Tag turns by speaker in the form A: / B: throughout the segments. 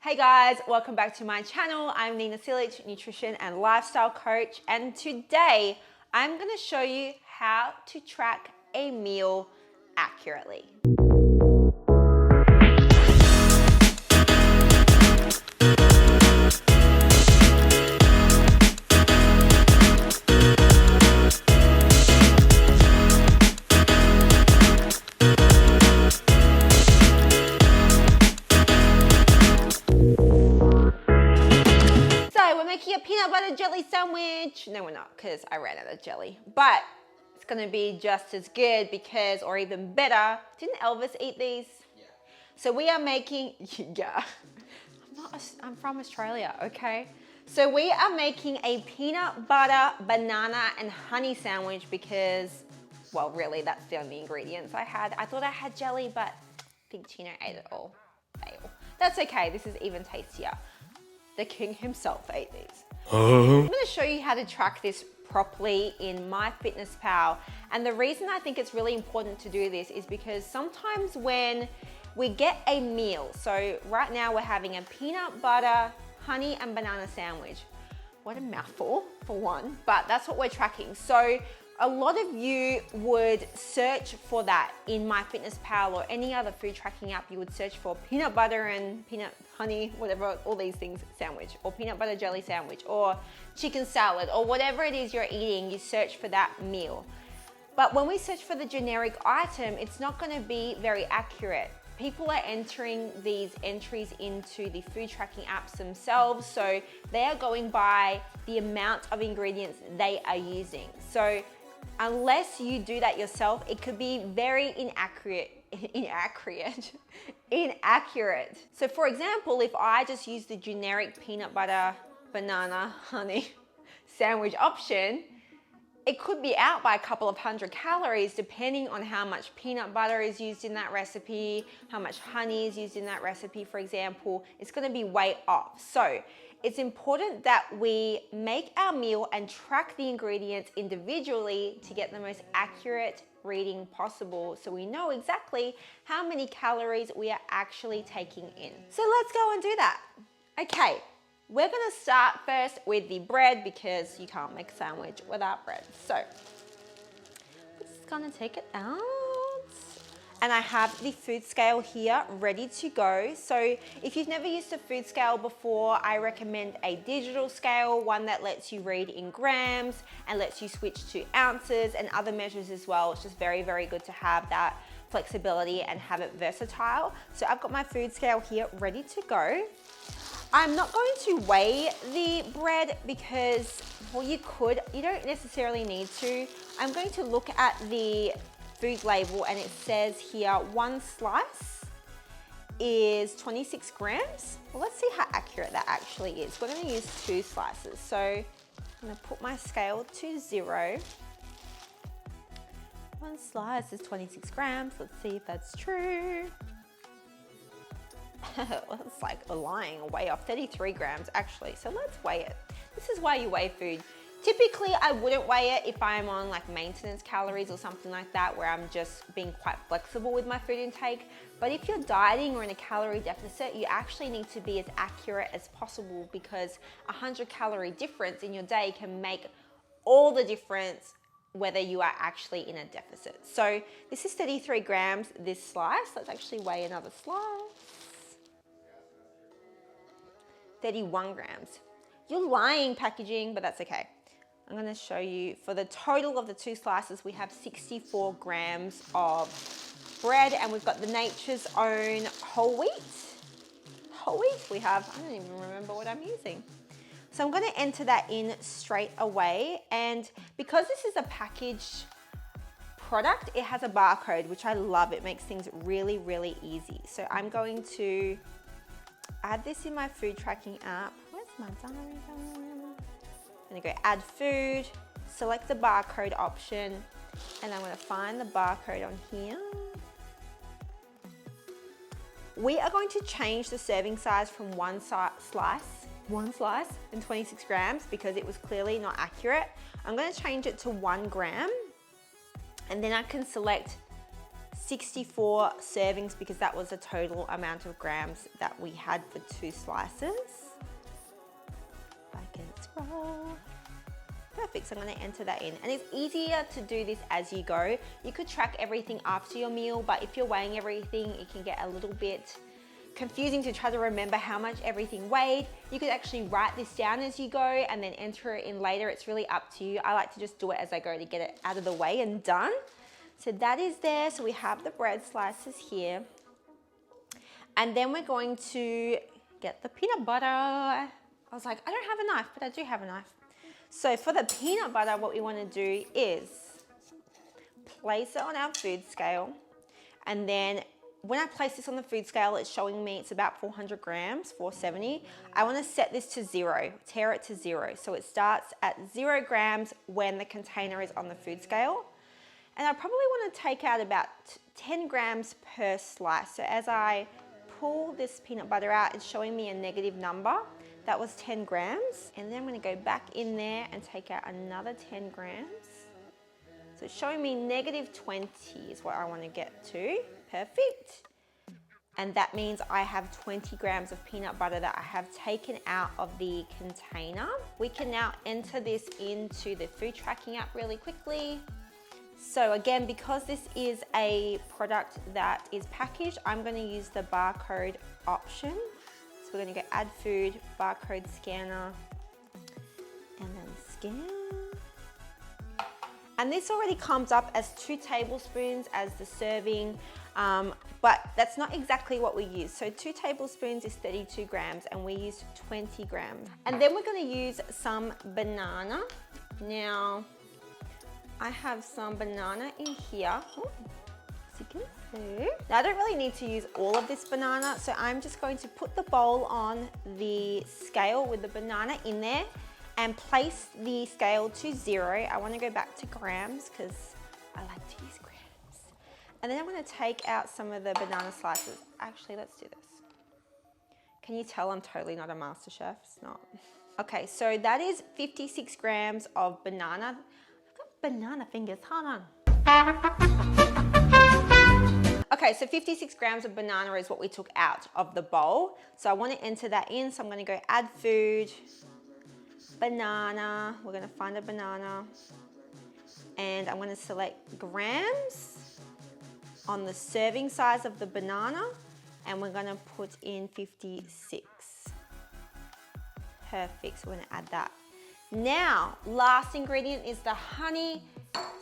A: Hey guys, welcome back to my channel. I'm Nina Silic, nutrition and lifestyle coach, and today I'm going to show you how to track a meal accurately. Making a peanut butter jelly sandwich. No, we're not, because I ran out of jelly, but it's gonna be just as good because, or even better. Didn't Elvis eat these? Yeah. So we are making, yeah, I'm from Australia, okay? So we are making a peanut butter, banana, and honey sandwich because, well, really, that's the only ingredients I had. I thought I had jelly, but I think Chino ate it all. Fail. That's okay, this is even tastier. The king himself ate these. I'm gonna show you how to track this properly in myfitnesspal. And the reason I think it's really important to do this is because sometimes when we get a meal, so right now we're having a peanut butter, honey, and banana sandwich. What a mouthful for one, but that's what we're tracking. So a lot of you would search for that in myfitnesspal or any other food tracking app. You would search for peanut butter and peanut honey, whatever, all these things sandwich, or peanut butter jelly sandwich, or chicken salad, or whatever it is you're eating, you search for that meal. But when we search for the generic item, it's not gonna be very accurate. People are entering these entries into the food tracking apps themselves, so they are going by the amount of ingredients they are using. So unless you do that yourself, it could be very inaccurate. So for example, if I just use the generic peanut butter, banana, honey sandwich option, it could be out by a couple of hundred calories depending on how much peanut butter is used in that recipe, how much honey is used in that recipe, for example. It's gonna be way off. So it's important that we make our meal and track the ingredients individually to get the most accurate reading possible, so we know exactly how many calories we are actually taking in. So let's go and do that. Okay. We're gonna start first with the bread because you can't make a sandwich without bread. So we're just gonna take it out. And I have the food scale here ready to go. So if you've never used a food scale before, I recommend a digital scale, one that lets you read in grams and lets you switch to ounces and other measures as well. It's just very, very good to have that flexibility and have it versatile. So I've got my food scale here ready to go. I'm not going to weigh the bread because, well, you don't necessarily need to. I'm going to look at the food label and it says here one slice is 26 grams. Well, let's see how accurate that actually is. We're going to use 2 slices. So I'm going to put my scale to 0. One slice is 26 grams. Let's see if that's true. It's like lying way off, 33 grams actually. So let's weigh it. This is why you weigh food. Typically, I wouldn't weigh it if I'm on like maintenance calories or something like that, where I'm just being quite flexible with my food intake. But if you're dieting or in a calorie deficit, you actually need to be as accurate as possible because 100 calorie difference in your day can make all the difference whether you are actually in a deficit. So this is 33 grams, this slice. Let's actually weigh another slice. 31 grams. You're lying, packaging, but that's okay. I'm gonna show you, for the total of the 2 slices, we have 64 grams of bread, and we've got the Nature's Own whole wheat. Whole wheat we have, I don't even remember what I'm using. So I'm gonna enter that in straight away, and because this is a packaged product, it has a barcode, which I love. It makes things really, really easy. So I'm going to add this in my food tracking app. Where's my diary? I'm gonna go add food, select the barcode option, and I'm gonna find the barcode on here. We are going to change the serving size from one slice and 26 grams because it was clearly not accurate. I'm gonna change it to 1 gram, and then I can select 64 servings because that was the total amount of grams that we had for 2 slices. If I can scroll. Perfect, so I'm gonna enter that in. And it's easier to do this as you go. You could track everything after your meal, but if you're weighing everything, it can get a little bit confusing to try to remember how much everything weighed. You could actually write this down as you go and then enter it in later. It's really up to you. I like to just do it as I go to get it out of the way and done. So that is there. So we have the bread slices here. And then we're going to get the peanut butter. I was like, I don't have a knife, but I do have a knife. So for the peanut butter, what we want to do is place it on our food scale. And then when I place this on the food scale, it's showing me it's about 400 grams, 470. I want to set this to 0, tear it to 0. So it starts at 0 grams when the container is on the food scale. And I probably want to take out about 10 grams per slice. So as I pull this peanut butter out, it's showing me a negative number. That was 10 grams. And then I'm going to go back in there and take out another 10 grams. So it's showing me negative 20 is what I want to get to. Perfect. And that means I have 20 grams of peanut butter that I have taken out of the container. We can now enter this into the food tracking app really quickly. So again, because this is a product that is packaged, I'm going to use the barcode option. So we're going to go add food, barcode scanner, and then scan. And this already comes up as 2 tablespoons as the serving, but that's not exactly what we use. So 2 tablespoons is 32 grams and we use 20 grams. And then we're going to use some banana. Now, I have some banana in here. Ooh, as you can see. Now I don't really need to use all of this banana, so I'm just going to put the bowl on the scale with the banana in there and place the scale to 0. I want to go back to grams because I like to use grams. And then I'm going to take out some of the banana slices. Actually, let's do this. Can you tell I'm totally not a master chef? It's not. Okay, so that is 56 grams of banana. I've got banana fingers, hold on. Okay, so 56 grams of banana is what we took out of the bowl. So I want to enter that in. So I'm going to go add food, banana. We're going to find a banana. And I'm going to select grams on the serving size of the banana. And we're going to put in 56. Perfect, so we're going to add that. Now, last ingredient is the honey.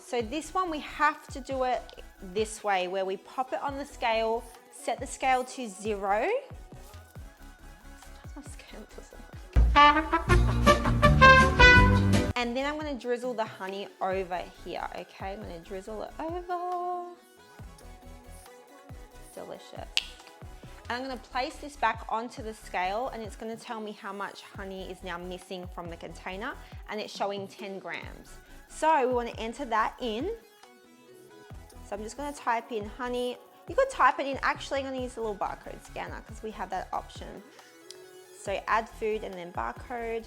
A: So this one we have to do it this way, where we pop it on the scale, set the scale to 0. And then I'm going to drizzle the honey over here, okay? I'm going to drizzle it over. Delicious. And I'm going to place this back onto the scale and it's going to tell me how much honey is now missing from the container, and it's showing 10 grams. So we want to enter that in. So I'm just going to type in honey. You could type it in, actually I'm going to use the little barcode scanner because we have that option. So add food and then barcode.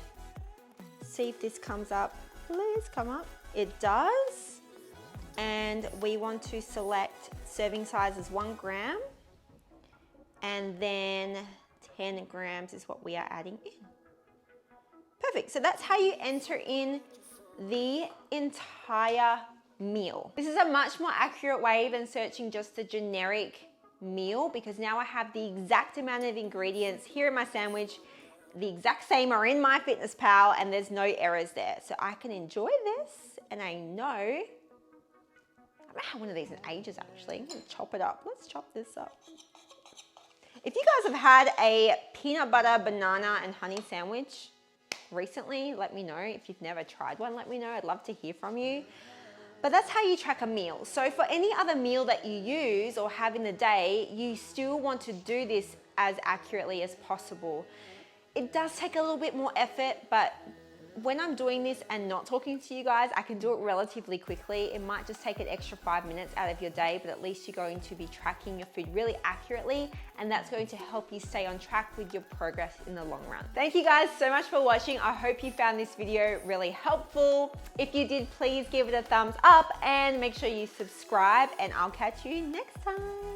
A: See if this comes up. Please come up. It does. And we want to select serving size as 1 gram. And then 10 grams is what we are adding in. Perfect, so that's how you enter in the entire meal. This is a much more accurate way than searching just the generic meal, because now I have the exact amount of ingredients here in my sandwich. The exact same are in myfitnesspal and there's no errors there. So I can enjoy this, and I know, I haven't had one of these in ages actually. I'm gonna chop it up. Let's chop this up. If you guys have had a peanut butter, banana, and honey sandwich recently, let me know. If you've never tried one, let me know. I'd love to hear from you. But that's how you track a meal. So for any other meal that you use or have in the day, you still want to do this as accurately as possible. It does take a little bit more effort, but when I'm doing this and not talking to you guys, I can do it relatively quickly. It might just take an extra 5 minutes out of your day, but at least you're going to be tracking your food really accurately, and that's going to help you stay on track with your progress in the long run. Thank you guys so much for watching. I hope you found this video really helpful. If you did, please give it a thumbs up and make sure you subscribe, and I'll catch you next time.